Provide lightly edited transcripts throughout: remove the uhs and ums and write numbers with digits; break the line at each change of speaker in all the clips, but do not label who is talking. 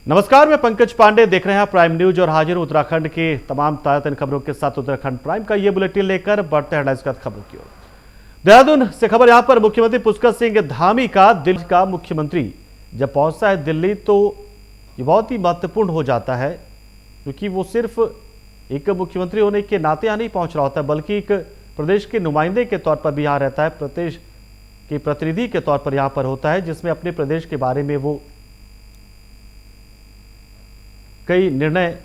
नमस्कार, मैं पंकज पांडे, देख रहे हैं प्राइम न्यूज और हाजिर उत्तराखंड के तमाम ताज़ा खबरों के साथ उत्तराखंड प्राइम का ये बुलेटिन लेकर बढ़ते हैं हेडलाइंस के साथ खबरों की ओर। देहरादून से खबर यहां पर मुख्यमंत्री पुष्कर सिंह धामी का दिल्ली का मुख्यमंत्री जब पहुंचता है दिल्ली तो ये बहुत ही महत्वपूर्ण हो जाता है, क्योंकि वो सिर्फ एक मुख्यमंत्री होने के नाते यहां नहीं पहुंच रहा होता, बल्कि एक प्रदेश के नुमाइंदे के तौर पर भी यहां रहता है, प्रदेश के प्रतिनिधि के तौर पर यहां पर होता है, जिसमें अपने प्रदेश के बारे में वो कई निर्णय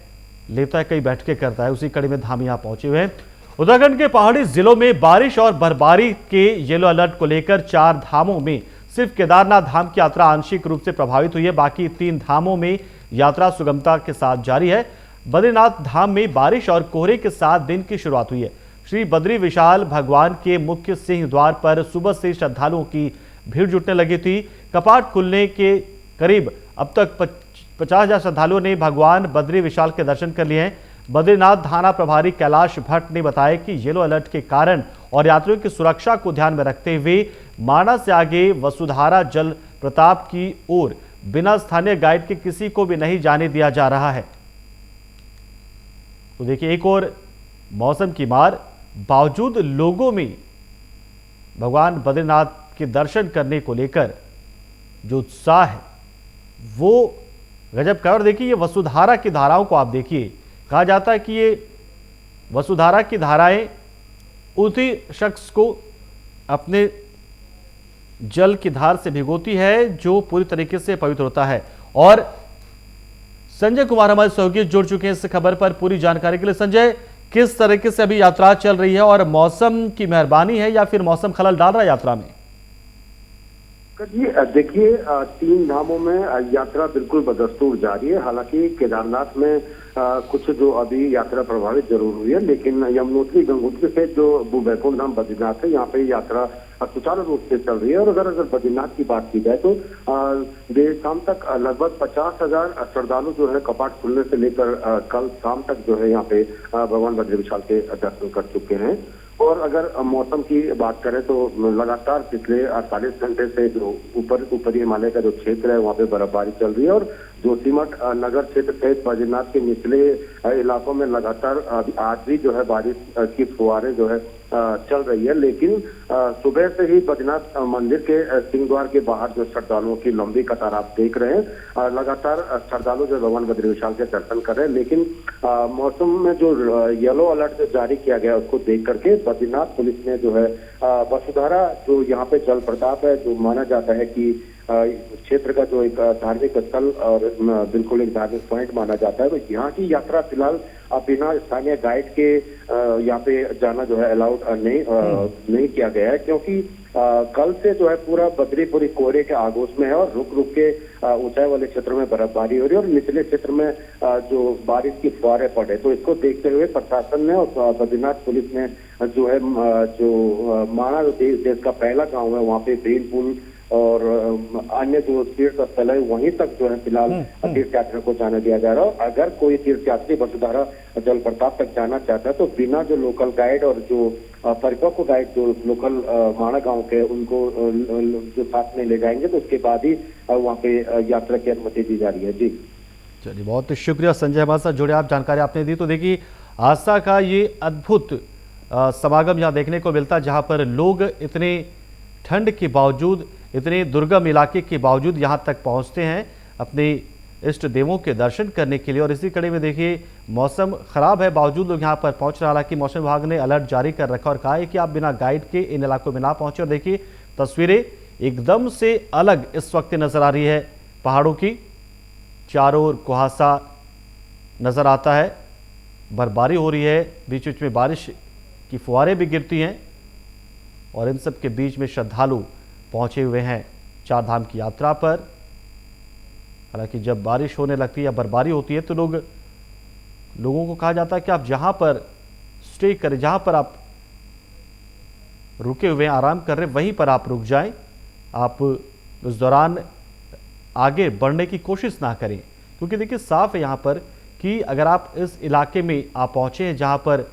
लेता है, कई बैठकें करता है। उसी कड़ी में धामी यहां पहुंचे हुए हैं। उत्तराखंड के पहाड़ी जिलों में बारिश और बर्फबारी के येलो अलर्ट को लेकर 4 धामों में सिर्फ केदारनाथ धाम की यात्रा आंशिक रूप से प्रभावित हुई है, बाकी 3 धामों में यात्रा सुगमता के साथ जारी है। बद्रीनाथ धाम में बारिश और कोहरे के साथ दिन की शुरुआत हुई है। श्री बद्री विशाल भगवान के मुख्य सिंह द्वार पर सुबह से श्रद्धालुओं की भीड़ जुटने लगी थी। कपाट खुलने के करीब अब तक 50,000 श्रद्धालुओं ने भगवान बद्री विशाल के दर्शन कर लिए हैं। बद्रीनाथ थाना प्रभारी कैलाश भट्ट ने बताया कि येलो अलर्ट के कारण और यात्रियों की सुरक्षा को ध्यान में रखते हुए माणा से आगे वसुधारा जल प्रताप की ओर बिना स्थानीय गाइड के किसी को भी नहीं जाने दिया जा रहा है। तो देखिए, एक और मौसम की मार, बावजूद लोगों में भगवान बद्रीनाथ के दर्शन करने को लेकर जो उत्साह है वो गजब का। और देखिए, ये वसुधारा की धाराओं को आप देखिए, कहा जाता है कि ये वसुधारा की धाराएं उसी शख्स को अपने जल की धार से भिगोती है जो पूरी तरीके से पवित्र होता है। और संजय कुमार हमारे सहयोगी जुड़ चुके हैं इस खबर पर पूरी जानकारी के लिए। संजय, किस तरीके से अभी यात्रा चल रही है और मौसम की मेहरबानी है या फिर मौसम खलल डाल रहा है यात्रा में?
देखिए, 3 धामों में यात्रा बिल्कुल बदस्तूर जारी है। हालांकि केदारनाथ में कुछ जो अभी यात्रा प्रभावित जरूर हुई है, लेकिन यमुनोत्री गंगोत्री से जो वैकुंठ धाम बद्रीनाथ है, यहाँ पे यात्रा सुचारू रूप से चल रही है। और अगर बद्रीनाथ की बात की जाए तो देर शाम तक लगभग 50,000 श्रद्धालु जो है कपाट खुलने से लेकर कल शाम तक जो है यहाँ पे भगवान बद्री विशाल के दर्शन कर चुके हैं। और अगर मौसम की बात करें तो लगातार पिछले 48 घंटे से जो ऊपरी हिमालय का जो क्षेत्र है वहाँ पे बर्फबारी चल रही है। और जोशीमठ नगर क्षेत्र सहित बद्रीनाथ के निचले इलाकों में लगातार आज भी जो है बारिश की फुहारें जो है चल रही है। लेकिन सुबह से ही बद्रीनाथ मंदिर के सिंह द्वार के बाहर जो श्रद्धालुओं की लंबी कतार आप देख रहे हैं, लगातार श्रद्धालु जो भगवान बद्री विशाल के दर्शन कर रहे हैं। लेकिन मौसम में जो येलो अलर्ट जो जारी किया गया उसको देख करके बद्रीनाथ पुलिस ने जो है वसुधारा जो यहाँ पे जल प्रताप है, जो माना जाता है कि क्षेत्र का जो एक धार्मिक स्थल और बिल्कुल एक धार्मिक पॉइंट माना जाता है, तो यहाँ की यात्रा फिलहाल बिना स्थानीय गाइड के यहाँ पे जाना जो है अलाउड नहीं किया गया है, क्योंकि कल से जो है पूरा बद्रीपुरी कोहरे के आगोश में है और रुक रुक के ऊंचाई वाले क्षेत्र में बर्फबारी हो रही है और निचले क्षेत्र में जो बारिश की फुहारें पड़े। तो इसको देखते हुए प्रशासन ने और बद्रीनाथ पुलिस ने जो है जो माणा देश का पहला गाँव है वहाँ पे ब्रेन पुल और अन्य जो तीर्थ स्थल है वहीं तक जो है फिलहाल तीर्थ यात्रियों को जाने दिया जा रहा है। अगर कोई तीर्थ यात्री वसुधारा जल प्रताप तक जाना चाहता है तो बिना जो लोकल गाइड और जो परिपक्व गाइड जो लोकल माणा गांव के उनको जो साथ में ले जाएंगे तो उसके बाद ही वहाँ पे यात्रा की अनुमति दी जा रही है। जी
चलिए, बहुत शुक्रिया संजय, हमारे साथ जुड़े, आप जानकारी आपने दी। तो देखिए, आस्था का ये अद्भुत समागम यहाँ देखने को मिलता है, जहाँ पर लोग इतने ठंड के बावजूद, इतने दुर्गम इलाके के बावजूद यहाँ तक पहुँचते हैं अपने इष्ट देवों के दर्शन करने के लिए। और इसी कड़ी में देखिए, मौसम खराब है बावजूद लोग यहाँ पर पहुँच रहे हैं। हालांकि मौसम विभाग ने अलर्ट जारी कर रखा और कहा है कि आप बिना गाइड के इन इलाकों में ना पहुँचे। और देखिए, तस्वीरें एकदम से अलग इस वक्त नजर आ रही है, पहाड़ों की चारों ओर कुहासा नजर आता है, बर्फबारी हो रही है, बीच बीच में बारिश की फुहारें भी गिरती हैं और इन सब के बीच में श्रद्धालु पहुंचे हुए हैं 4 धाम की यात्रा पर। हालांकि जब बारिश होने लगती है या बर्फबारी होती है तो लोगों को कहा जाता है कि आप जहां पर स्टे करें, जहां पर आप रुके हुए हैं, आराम कर रहे हैं, वहीं पर आप रुक जाएं। आप उस दौरान आगे बढ़ने की कोशिश ना करें, क्योंकि देखिए साफ है यहाँ पर कि अगर आप इस इलाके में आप पहुँचे हैं जहाँ पर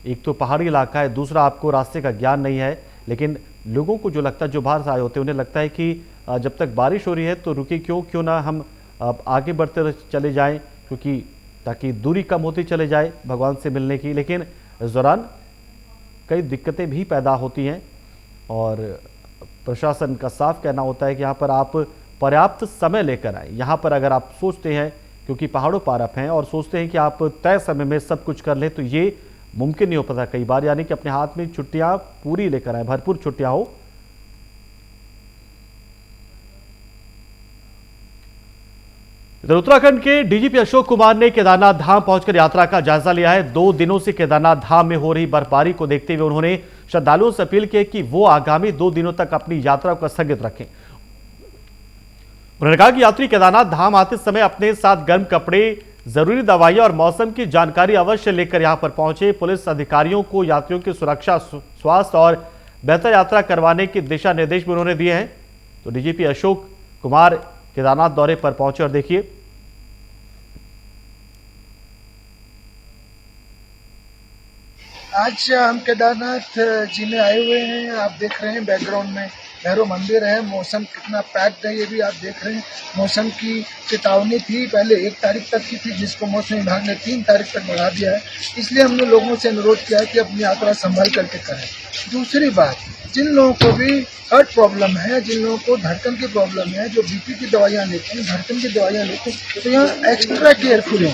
एक तो पहाड़ी इलाका है, दूसरा आपको रास्ते का ज्ञान नहीं है, लेकिन लोगों को जो लगता है, जो बाहर से आए होते हैं, उन्हें लगता है कि जब तक बारिश हो रही है तो रुके क्यों ना हम अब आगे बढ़ते चले जाएं, क्योंकि ताकि दूरी कम होती चले जाए भगवान से मिलने की। लेकिन इस दौरान कई दिक्कतें भी पैदा होती हैं और प्रशासन का साफ कहना होता है कि यहाँ पर आप पर्याप्त समय लेकर आए। यहाँ पर अगर आप सोचते हैं, क्योंकि पहाड़ों पार आप हैं और सोचते हैं कि आप तय समय में सब कुछ कर लें, तो ये मुमकिन नहीं हो पाता कई बार। यानी कि अपने हाथ में छुट्टियां पूरी लेकर आए, भरपूर छुट्टियां हो। इधर उत्तराखंड के डीजीपी अशोक कुमार ने केदारनाथ धाम पहुंचकर यात्रा का जायजा लिया है। 2 दिनों से केदारनाथ धाम में हो रही बर्फबारी को देखते हुए उन्होंने श्रद्धालुओं से अपील की कि वो आगामी 2 दिनों तक अपनी यात्रा को स्थगित रखें। उन्होंने कहा कि यात्री केदारनाथ धाम आते समय अपने साथ गर्म कपड़े, जरूरी दवाइयां और मौसम की जानकारी अवश्य लेकर यहां पर पहुंचे। पुलिस अधिकारियों को यात्रियों की सुरक्षा, स्वास्थ्य और बेहतर यात्रा करवाने के दिशा निर्देश भी उन्होंने दिए हैं। तो डीजीपी अशोक कुमार केदारनाथ दौरे पर पहुंचे और देखिए।
आज हम केदारनाथ जी में आए हुए हैं। आप देख रहे हैं बैकग्राउंड में भैरव मंदिर है। मौसम कितना पैक्ड है ये भी आप देख रहे हैं। मौसम की चेतावनी थी पहले 1 तारीख तक की थी, जिसको मौसम विभाग ने 3 तारीख तक बढ़ा दिया है। इसलिए हमने लोगों से अनुरोध किया है कि अपनी यात्रा संभाल करके करें। दूसरी बात, जिन लोगों को भी हार्ट प्रॉब्लम है, जिन लोगों को धड़कन की प्रॉब्लम है, जो बीपी की दवाइयाँ लेते हैं, धड़कन की दवाइयाँ लेते हैं, तो यहाँ एक्स्ट्रा केयरफुल हो।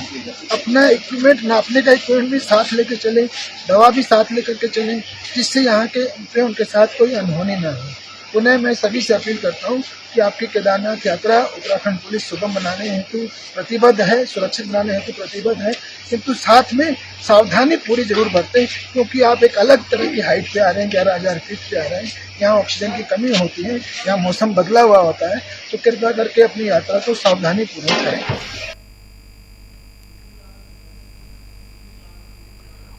अपना इक्विपमेंट, नापने का इक्विपमेंट भी साथ लेके चले, दवा भी साथ लेकर के चलें, जिससे यहाँ के उनके साथ कोई अनहोनी ना हो। पुनः मैं सभी से अपील करता हूँ कि आपकी केदारनाथ यात्रा उत्तराखंड पुलिस सुगम बनाने हेतु प्रतिबद्ध है, सुरक्षित बनाने हेतु प्रतिबद्ध है, किंतु साथ में सावधानी पूरी जरूर बरतें, क्योंकि आप एक अलग तरह की हाइट पे आ रहे हैं, 11,000 फीट पे आ रहे हैं। यहाँ ऑक्सीजन की कमी होती है, यहाँ मौसम बदला हुआ होता है, तो कृपया करके अपनी यात्रा को सावधानी पूर्वक करें।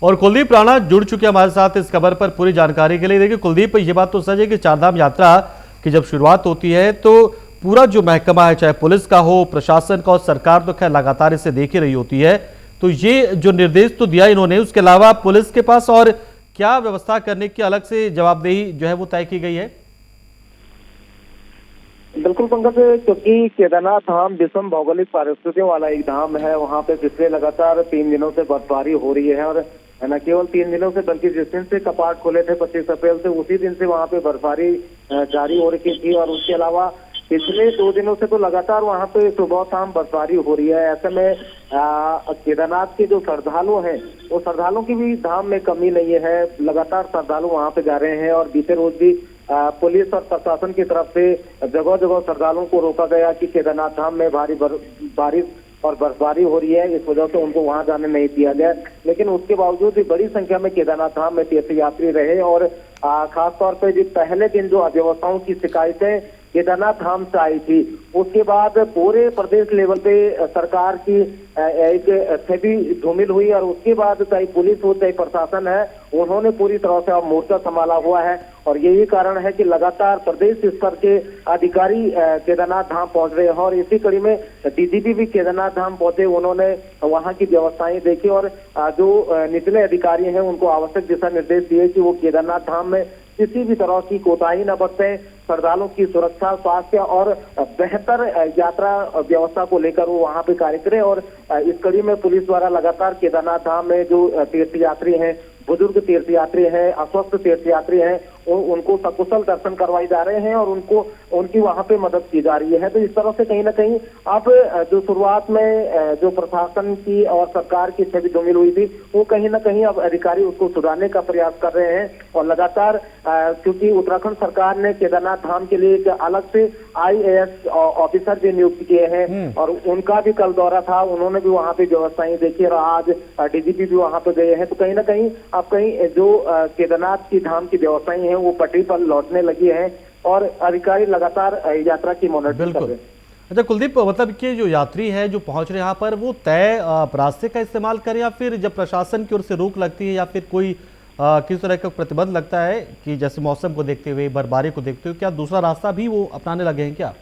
और कुलदीप राणा जुड़ चुके हमारे साथ इस खबर पर पूरी जानकारी के लिए। देखिए कुलदीप, ये बात तो सच है कि चारधाम यात्रा की जब शुरुआत होती है तो पूरा जो महकमा है, चाहे पुलिस का हो, प्रशासन का हो, सरकार तो खैर लगातार इसे देख ही रही होती है। तो ये जो निर्देश तो दिया इन्होंने, उसके अलावा पुलिस के पास और क्या व्यवस्था करने की अलग से जवाबदेही जो है वो तय की गई है?
बिल्कुल पंकज, क्योंकि केदारनाथ धाम विषम भौगोलिक परिस्थितियों वाला एक धाम है। वहाँ पे पिछले लगातार 3 दिनों से बर्फबारी हो रही है और न केवल 3 दिनों से, बल्कि जिस दिन से कपाट खोले थे 25 अप्रैल से, उसी दिन से वहाँ पे बर्फबारी जारी हो रही थी। और उसके अलावा पिछले 2 दिनों से तो लगातार वहाँ पे सुबह शाम बर्फबारी हो रही है। ऐसे में केदारनाथ के जो श्रद्धालु हैं, वो श्रद्धालुओं की भी धाम में कमी नहीं है। लगातार श्रद्धालु वहाँ पे जा रहे हैं और बीते रोज भी पुलिस और प्रशासन की तरफ से जगह जगह श्रद्धालुओं को रोका गया कि केदारनाथ धाम में भारी बारिश और बर्फबारी हो रही है, इस वजह से उनको वहां जाने नहीं दिया गया। लेकिन उसके बावजूद भी बड़ी संख्या में केदारनाथ धाम में तीर्थयात्री रहे और खास तौर पर जो पहले दिन जो अव्यवस्थाओं की शिकायतें केदारनाथ धाम से आई थी, उसके बाद पूरे प्रदेश लेवल पे सरकार की एक छवि धूमिल हुई और उसके बाद चाहे पुलिस हो चाहे प्रशासन है, उन्होंने पूरी तरह से अब मोर्चा संभाला हुआ है। और यही कारण है कि लगातार प्रदेश स्तर के अधिकारी केदारनाथ धाम पहुंच रहे हैं और इसी कड़ी में डीजीपी भी केदारनाथ धाम पहुंचे। उन्होंने वहां की व्यवस्थाएं देखी और जो निचले अधिकारी हैं उनको आवश्यक दिशा निर्देश दिए कि वो केदारनाथ धाम में किसी भी तरह की कोताही न बरतें, श्रद्धालुओं की सुरक्षा, स्वास्थ्य और बेहतर यात्रा व्यवस्था को लेकर वो वहां पे कार्य करें। और इस कड़ी में पुलिस द्वारा लगातार केदारनाथ धाम में जो तीर्थयात्री हैं, बुजुर्ग तीर्थयात्री हैं, अस्वस्थ तीर्थयात्री हैं, उनको सकुशल दर्शन करवाए जा रहे हैं और उनकी वहां पे मदद की जा रही है। तो इस तरह से कहीं ना कहीं अब जो शुरुआत में जो प्रशासन की और सरकार की छवि धूमिल हुई थी, वो कहीं ना कहीं अब अधिकारी उसको सुधारने का प्रयास कर रहे हैं। और लगातार क्योंकि उत्तराखंड सरकार ने केदारनाथ धाम के लिए एक अलग से IAS ऑफिसर भी नियुक्त किए हैं और उनका भी कल दौरा था, उन्होंने भी वहां पे व्यवस्थाएं देखी और आज डीजीपी भी वहां पे गए हैं। तो कहीं ना कहीं अब कहीं जो केदारनाथ की धाम की व्यवस्थाएं हैं वो पटरी पर लौटने लगी है और अधिकारी लगातार यात्रा की मॉनिटरिंग कर रहे हैं।
अच्छा कुलदीप, मतलब कि जो यात्री है जो पहुंच रहे हैं यहाँ पर, वो तय रास्ते का इस्तेमाल करें या फिर जब प्रशासन की ओर से रोक लगती है या फिर कोई किस तरह का प्रतिबंध लगता है कि जैसे मौसम को देखते हुए, बर्फबारी को देखते हुए, क्या दूसरा रास्ता भी वो अपनाने लगे हैं क्या?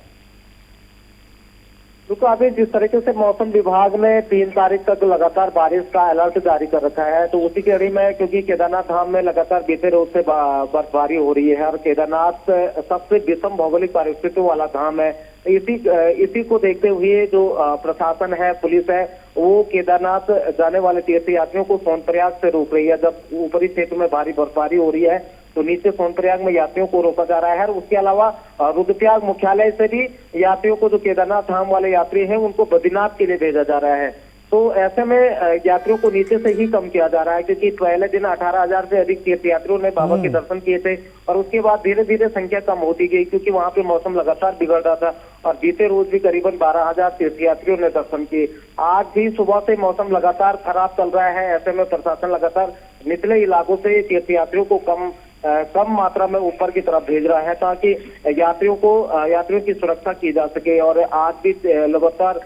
तो अभी जिस तरीके से मौसम विभाग ने 3 तारीख तक लगातार बारिश का अलर्ट जारी कर रखा है, तो उसी कड़ी में क्योंकि केदारनाथ धाम में लगातार बीते रोज से बर्फबारी हो रही है और केदारनाथ सबसे विषम भौगोलिक परिस्थितियों वाला धाम है, इसी को देखते हुए जो प्रशासन है, पुलिस है, वो केदारनाथ जाने वाले तीर्थ यात्रियों को सोनप्रयाग से रोक रही है। जब ऊपरी क्षेत्र में भारी बर्फबारी हो रही है तो नीचे सोनप्रयाग में यात्रियों को रोका जा रहा है। और उसके अलावा रुद्रप्रयाग मुख्यालय से भी यात्रियों को, जो केदारनाथ धाम वाले यात्री हैं, उनको बद्रीनाथ के लिए भेजा जा रहा है। तो ऐसे में यात्रियों को नीचे से ही कम किया जा रहा है, क्योंकि पहले दिन 18,000 से अधिक तीर्थयात्रियों ने बाबा के दर्शन किए थे और उसके बाद धीरे धीरे संख्या कम होती गई, क्योंकि वहां पे मौसम लगातार बिगड़ रहा था। और बीते रोज भी करीबन 12,000 तीर्थयात्रियों ने दर्शन किए। आज भी सुबह से मौसम लगातार खराब चल रहा है। ऐसे में प्रशासन लगातार निचले इलाकों से तीर्थयात्रियों को कम मात्रा में ऊपर की तरफ भेज रहा है, ताकि यात्रियों की सुरक्षा की जा सके। और आज भी लगातार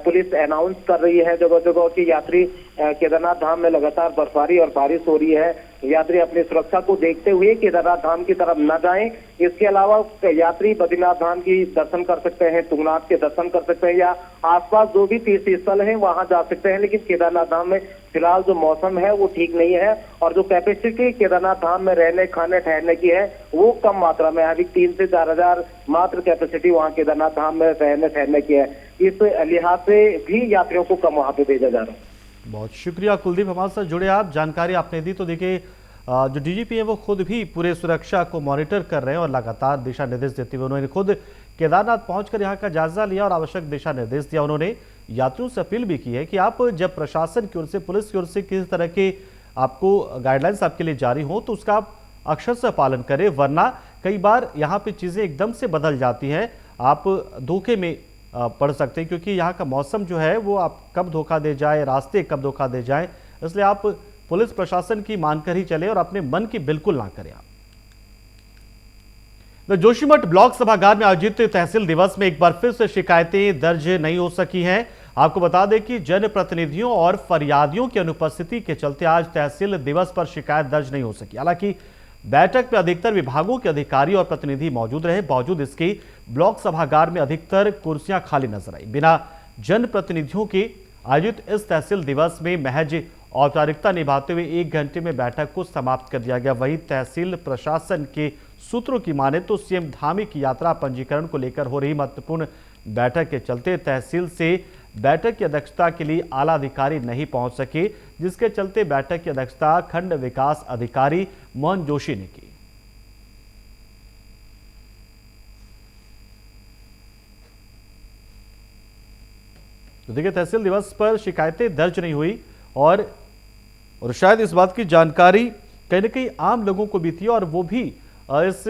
पुलिस अनाउंस कर रही है जगह जगह कि यात्री केदारनाथ धाम में लगातार बर्फबारी और बारिश हो रही है, यात्री अपनी सुरक्षा को देखते हुए केदारनाथ धाम की तरफ न जाएं। इसके अलावा यात्री बद्रीनाथ धाम की दर्शन कर सकते हैं, तुंगनाथ के दर्शन कर सकते हैं, या आसपास जो भी तीर्थ स्थल है वहां जा सकते हैं। लेकिन केदारनाथ धाम में फिलहाल जो मौसम है वो ठीक नहीं है और जो कैपेसिटी केदारनाथ धाम में रहने, खाने, ठहरने की है वो कम मात्रा में है। अभी 3 से 4,000 मात्र कैपेसिटी वहाँ केदारनाथ धाम में रहने ठहरने की है। इस लिहाज से भी यात्रियों को कम वहां पे भेजा जा रहा है।
बहुत शुक्रिया कुलदीप, हमारे साथ जुड़े आप, जानकारी आपने दी। तो देखिए जो डीजीपी है वो खुद भी पूरे सुरक्षा को मॉनिटर कर रहे हैं और लगातार दिशा निर्देश देते हुए उन्होंने खुद केदारनाथ पहुंचकर यहां का जायजा लिया और आवश्यक दिशा निर्देश दिया। उन्होंने यात्रियों से अपील भी की है कि आप जब प्रशासन की ओर से, पुलिस की ओर से किसी तरह के आपको गाइडलाइंस आपके लिए जारी हो तो उसका आप अक्षर से पालन करें, वरना कई बार यहाँ पे चीजें एकदम से बदल जाती हैं, आप धोखे में पड़ सकते हैं, क्योंकि यहाँ का मौसम जो है वो आप कब धोखा दे जाए, रास्ते कब धोखा दे जाए, इसलिए आप पुलिस प्रशासन की मानकर ही चले और अपने मन की बिल्कुल ना करें। आप जोशीमठ ब्लॉक सभागार में आयोजित तहसील दिवस में एक बार फिर से शिकायतें दर्ज नहीं हो सकी हैं। आपको बता दें कि जनप्रतिनिधियों और फरियादियों की अनुपस्थिति के चलते आज तहसील दिवस पर शिकायत दर्ज नहीं हो सकी। हालांकि बैठक में अधिकतर विभागों के अधिकारी और प्रतिनिधि मौजूद रहे, बावजूद इसके ब्लॉक सभागार में अधिकतर कुर्सियां खाली नजर आई। बिना जनप्रतिनिधियों के आयोजित इस तहसील दिवस में महज औपचारिकता निभाते हुए 1 घंटे में बैठक को समाप्त कर दिया गया। वहीं तहसील प्रशासन के सूत्रों की माने तो सीएम धामी की यात्रा पंजीकरण को लेकर हो रही महत्वपूर्ण बैठक के चलते तहसील से बैठक की अध्यक्षता के लिए आला अधिकारी नहीं पहुंच सके, जिसके चलते बैठक की अध्यक्षता खंड विकास अधिकारी मोहन जोशी ने की। तो देखिए तहसील दिवस पर शिकायतें दर्ज नहीं हुई और शायद इस बात की जानकारी कहीं ना कहीं आम लोगों को भी थी और वो भी इस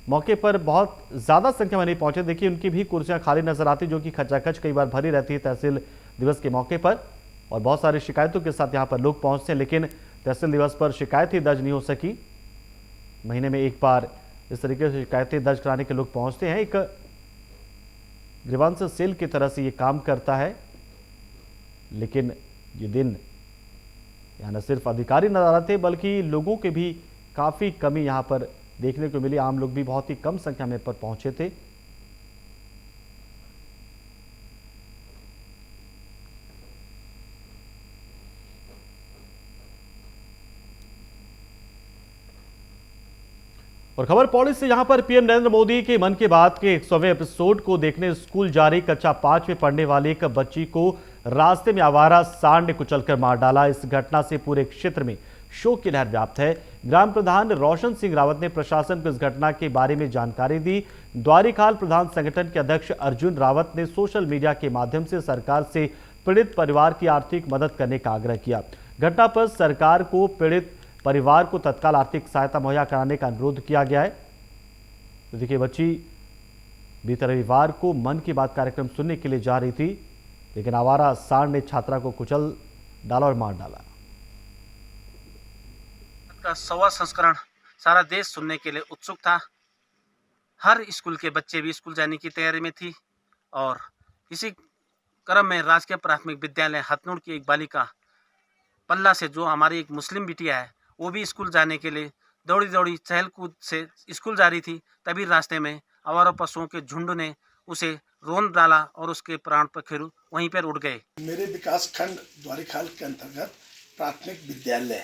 मौके पर बहुत ज्यादा संख्या में नहीं पहुंचे। देखिए उनकी भी कुर्सियां खाली नजर आती, जो कि खचाखच कई बार भरी रहती है तहसील दिवस के मौके पर, और बहुत सारी शिकायतों के साथ यहां पर लोग पहुंचते हैं, लेकिन तहसील दिवस पर शिकायत ही दर्ज नहीं हो सकी। महीने में एक बार इस तरीके से शिकायतें दर्ज कराने के लोग पहुंचते हैं। एक ग्रीवांस सेल की तरह से ये काम करता है, लेकिन ये दिन यहाँ न सिर्फ अधिकारी नजर आते बल्कि लोगों के भी काफी कमी यहाँ पर देखने को मिली। आम लोग भी बहुत ही कम संख्या में पर पहुंचे थे। और खबर पौड़ी से, यहां पर पीएम नरेंद्र मोदी के मन की बात के 100वें एपिसोड को देखने स्कूल जा रही कक्षा 5 में पढ़ने वाली एक बच्ची को रास्ते में आवारा सांड ने कुचलकर मार डाला। इस घटना से पूरे क्षेत्र में शोक की लहर व्याप्त है। ग्राम प्रधान रोशन सिंह रावत ने प्रशासन को इस घटना के बारे में जानकारी दी। द्वारीखाल प्रधान संगठन के अध्यक्ष अर्जुन रावत ने सोशल मीडिया के माध्यम से सरकार से पीड़ित परिवार की आर्थिक मदद करने का आग्रह किया। घटना पर सरकार को पीड़ित परिवार को तत्काल आर्थिक सहायता मुहैया कराने का अनुरोध किया गया है। तो देखिए बच्ची बीते रविवार को मन की बात कार्यक्रम सुनने के लिए जा रही थी, लेकिन आवारा सांड ने छात्रा को कुचल डाला और मार डाला।
का 100वां संस्करण सारा देश सुनने के लिए उत्सुक था। हर स्कूल के बच्चे भी स्कूल जाने की तैयारी में थी और इसी क्रम में राजकीय प्राथमिक विद्यालय हथनूर की एक बालिका पल्ला से, जो हमारी एक मुस्लिम बिटिया है, वो भी स्कूल जाने के लिए दौड़ी दौड़ी चहल कूद से स्कूल जा रही थी। तभी रास्ते में आवारा पशुओं के झुंड ने उसे रोन डाला और उसके प्राण पखेरु वहीं पर उड़ गए।
मेरे विकास खंड द्वारीखाल के अंतर्गत प्राथमिक विद्यालय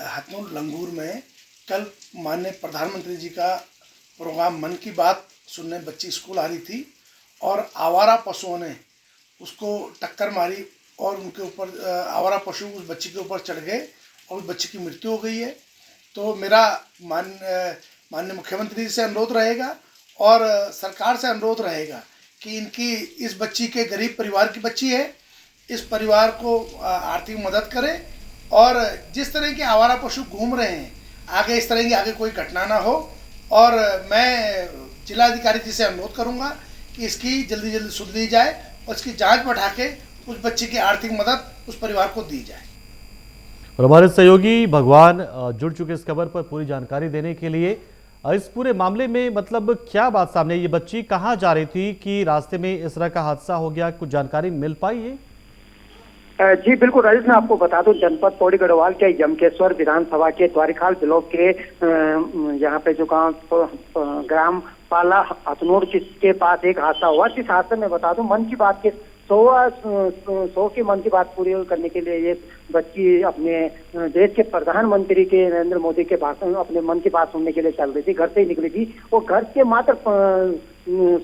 हथनूर लंगूर में कल माननीय प्रधानमंत्री जी का प्रोग्राम मन की बात सुनने बच्ची स्कूल आ रही थी और आवारा पशुओं ने उसको टक्कर मारी और उनके ऊपर आवारा पशु उस बच्ची के ऊपर चढ़ गए और उस बच्ची की मृत्यु हो गई है। तो मेरा माननीय मुख्यमंत्री से अनुरोध रहेगा और सरकार से अनुरोध रहेगा कि इनकी इस बच्ची के गरीब परिवार की बच्ची है, इस परिवार को आर्थिक मदद करें और जिस तरह के आवारा पशु घूम रहे हैं आगे इस तरह की आगे कोई घटना ना हो। और मैं जिलाधिकारी जी से अनुरोध करूंगा कि इसकी जल्दी जल्दी सुध ली जाए और इसकी जांच बढ़ा के उस बच्ची की आर्थिक मदद उस परिवार को दी जाए।
और हमारे सहयोगी भगवान जुड़ चुके इस खबर पर पूरी जानकारी देने के लिए। इस पूरे मामले में मतलब क्या बात सामने, ये बच्ची कहाँ जा रही थी कि रास्ते में इस तरह का हादसा हो गया, कुछ जानकारी मिल पाई है?
जी बिल्कुल राजेश, मैं आपको बता दूं जनपद पौड़ी गढ़वाल के यमकेश्वर विधानसभा के द्वारिखाल ब्लॉक के यहाँ पे जो ग्राम पाला हथनोर के पास एक हादसा हुआ। जिस हादसे में बता दूं मन की बात के 100 की मन की बात पूरी करने के लिए ये बच्ची अपने देश के प्रधानमंत्री के नरेंद्र मोदी के भाषण अपने मन की बात सुनने के लिए चल रही थी। घर से ही निकली थी वो घर के मात्र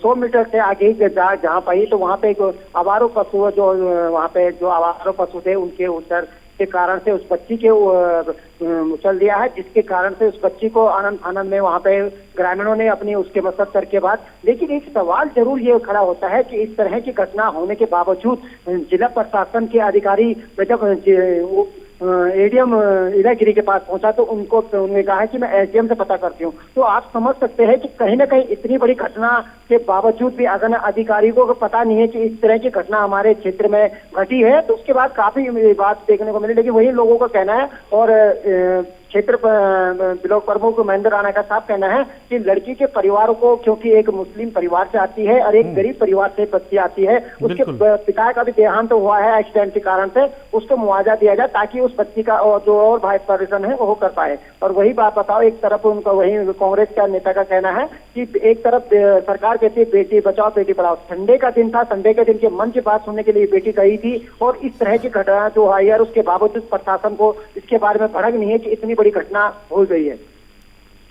100 मीटर से आगे ही जहाँ पाई तो वहाँ पे एक आवारा पशु जो वहाँ पे जो आवारा पशु थे उनके उतर के कारण से उस बच्ची के उछल दिया है, जिसके कारण से उस बच्ची को आनंद में वहाँ पे ग्रामीणों ने अपनी उसके मदद करके बाद। लेकिन एक सवाल जरूर ये खड़ा होता है कि इस तरह की घटना होने के बावजूद जिला प्रशासन के अधिकारी जब एडीएम इलागिरी के पास पहुंचा तो उन्होंने कहा है कि मैं एसडीएम से पता करती हूँ। तो आप समझ सकते हैं कि कहीं ना कहीं इतनी बड़ी घटना के बावजूद भी अगर अधिकारियों को पता नहीं है कि इस तरह की घटना हमारे क्षेत्र में घटी है, तो उसके बाद काफी बात देखने को मिली। लेकिन वही लोगों का कहना है और क्षेत्र ब्लॉक प्रमुख महेंद्र राणा का साफ कहना है कि लड़की के परिवार को, क्योंकि एक मुस्लिम परिवार से आती है और एक गरीब परिवार से बच्ची आती है, उसके पिता का भी देहांत हुआ है एक्सीडेंट के कारण से, उसको मुआवजा दिया जाए ताकि उस बच्ची का और जो और भाई परेशान है वो कर पाए। और वही बात बताओ, एक तरफ उनका वही कांग्रेस का नेता का कहना है कि एक तरफ सरकार कहती है बेटी बचाओ बेटी पढ़ाओ। संडे का दिन था, संडे के दिन के मन की बात सुनने के लिए बेटी गई थी और इस तरह की घटना जो आई है उसके बावजूद प्रशासन को इसके बारे में भड़क नहीं है कि इतनी बड़ी घटना हो गई है।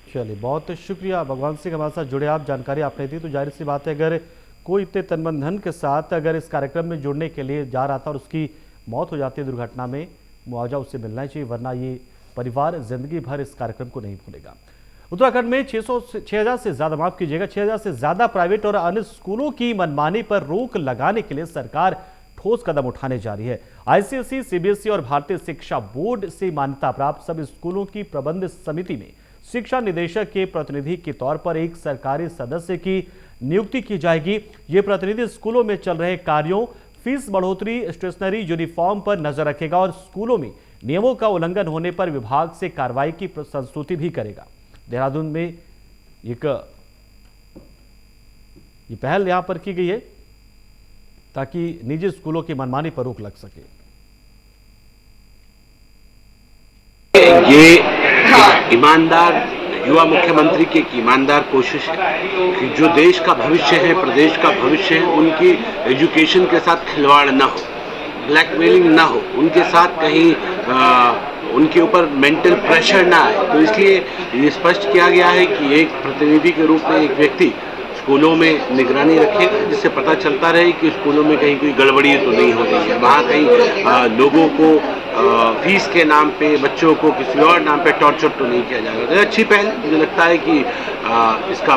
चलिए, बहुत शुक्रिया भगवान सिंह, हमारे साथ जुड़े आप, जानकारी आपने दी। तो जाहिर सी बात है अगर कोई इतने तन धन के साथ अगर इस कार्यक्रम में जुड़ने के लिए जा रहा था और उसकी मौत हो जाती है दुर्घटना में, मुआवजा उससे मिलना ही चाहिए, वरना ये परिवार जिंदगी भर इस कार्यक्रम को नहीं भूलेगा। उत्तराखंड में 6,000 से ज्यादा, माफ कीजिएगा, 6,000 से ज्यादा प्राइवेट और अन्य स्कूलों की मनमानी पर रोक लगाने के लिए सरकार ठोस कदम उठाने जा रही है। आईसीएसई, सीबीएसई और भारतीय शिक्षा बोर्ड से मान्यता प्राप्त सब स्कूलों की प्रबंध समिति में शिक्षा निदेशक के प्रतिनिधि के तौर पर एक सरकारी सदस्य की नियुक्ति की जाएगी। ये प्रतिनिधि स्कूलों में चल रहे कार्यों, फीस बढ़ोतरी, स्टेशनरी, यूनिफॉर्म पर नजर रखेगा और स्कूलों में नियमों का उल्लंघन होने पर विभाग से कार्रवाई की संस्तुति भी करेगा। देहरादून में ये पहल यहां पर की गई है ताकि निजी स्कूलों की मनमानी पर रोक लग सके।
ये ईमानदार युवा मुख्यमंत्री की एक ईमानदार कोशिश है कि जो देश का भविष्य है, प्रदेश का भविष्य है, उनकी एजुकेशन के साथ खिलवाड़ ना हो, ब्लैकमेलिंग ना हो, उनके साथ कहीं उनके ऊपर मेंटल प्रेशर ना आए। तो इसलिए ये स्पष्ट किया गया है कि एक प्रतिनिधि के रूप में एक व्यक्ति स्कूलों में निगरानी रखेगा, जिससे पता चलता रहे कि स्कूलों में कहीं कोई गड़बड़ी तो नहीं हो रही है, वहाँ कहीं लोगों को फीस के नाम पे, बच्चों को किसी और नाम पे टॉर्चर तो नहीं किया जाएगा। तो अच्छी पहल, मुझे लगता है कि इसका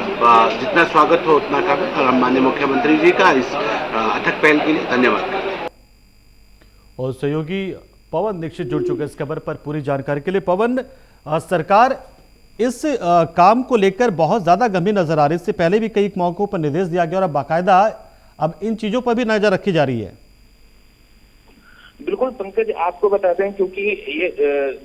जितना स्वागत हो उतना कम है और हम माननीय मुख्यमंत्री जी का इस अथक पहल के लिए धन्यवाद करते हैं।
और सहयोगी पवन दीक्षित जुड़ चुके इस खबर पर पूरी जानकारी के लिए। पवन, सरकार इस काम को लेकर बहुत ज्यादा गंभीर नजर आ रही है। इससे पहले भी कई मौकों पर निर्देश दिया गया और अब बाकायदा अब इन चीजों पर भी नजर रखी जा रही है।
बिल्कुल पंकज, आपको बताते हैं क्योंकि ये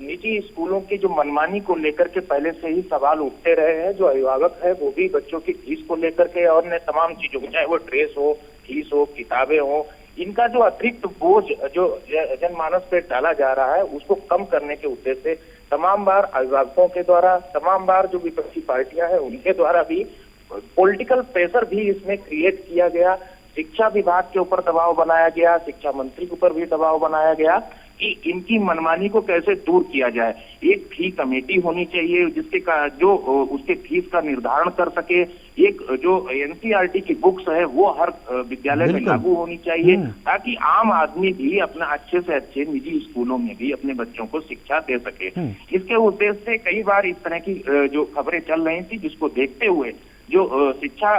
निजी स्कूलों की जो मनमानी को लेकर के पहले से ही सवाल उठते रहे हैं। जो अभिभावक है वो भी बच्चों की फीस को लेकर के और अन्य तमाम चीजों को, चाहे वो ड्रेस हो, फीस हो, किताबें हो, इनका जो अतिरिक्त बोझ जो जनमानस पे डाला जा रहा है उसको कम करने के उद्देश्य से तमाम बार अभिभावकों के द्वारा, तमाम बार जो विपक्षी पार्टियां हैं उनके द्वारा भी पॉलिटिकल प्रेशर भी इसमें क्रिएट किया गया। शिक्षा विभाग के ऊपर दबाव बनाया गया, शिक्षा मंत्री के ऊपर भी दबाव बनाया गया कि इनकी मनमानी को कैसे दूर किया जाए। एक फी कमेटी होनी चाहिए जिसके जो उसके फीस का निर्धारण कर सके, एक जो एनसीईआरटी की बुक्स है वो हर विद्यालय में
बिल्कुल।
लागू होनी चाहिए, ताकि आम आदमी भी अपना अच्छे से अच्छे निजी स्कूलों में भी अपने बच्चों को शिक्षा दे सके। इसके उद्देश्य से कई बार इस तरह की जो खबरें चल रही थी, जिसको देखते हुए जो शिक्षा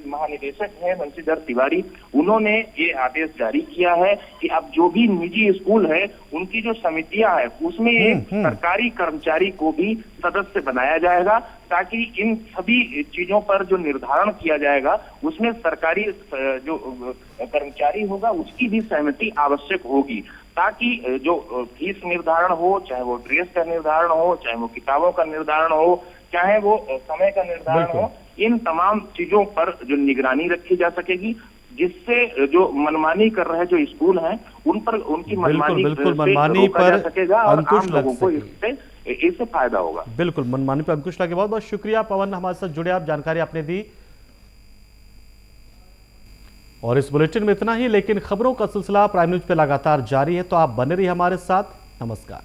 महानिदेशक है बंशीधर तिवारी, उन्होंने ये आदेश जारी किया है कि अब जो भी निजी स्कूल है उनकी जो समितियां है उसमें एक सरकारी कर्मचारी को भी सदस्य बनाया जाएगा, ताकि इन सभी चीजों पर जो निर्धारण किया जाएगा उसमें सरकारी जो कर्मचारी होगा उसकी भी सहमति आवश्यक होगी, ताकि जो फीस निर्धारण हो, चाहे वो ड्रेस का निर्धारण हो, चाहे वो किताबों का निर्धारण हो, चाहे वो समय का निर्धारण हो, इन तमाम चीजों पर जो निगरानी रखी जा सकेगी, जिससे जो मनमानी कर रहे जो स्कूल हैं उन पर उनकी मनमानी
बिल्कुल
से
मनमानी
रोका जा
पर
सकेगा और
अंकुश
आम
लग
लोगों को
सके।
इससे फायदा होगा।
बिल्कुल मनमानी पर अंकुश लगे। बहुत बहुत शुक्रिया पवन, हमारे साथ जुड़े, आप जानकारी आपने दी। और इस बुलेटिन में इतना ही, लेकिन खबरों का सिलसिला प्राइम न्यूज पे लगातार जारी है, तो आप बने रहिए हमारे साथ। नमस्कार।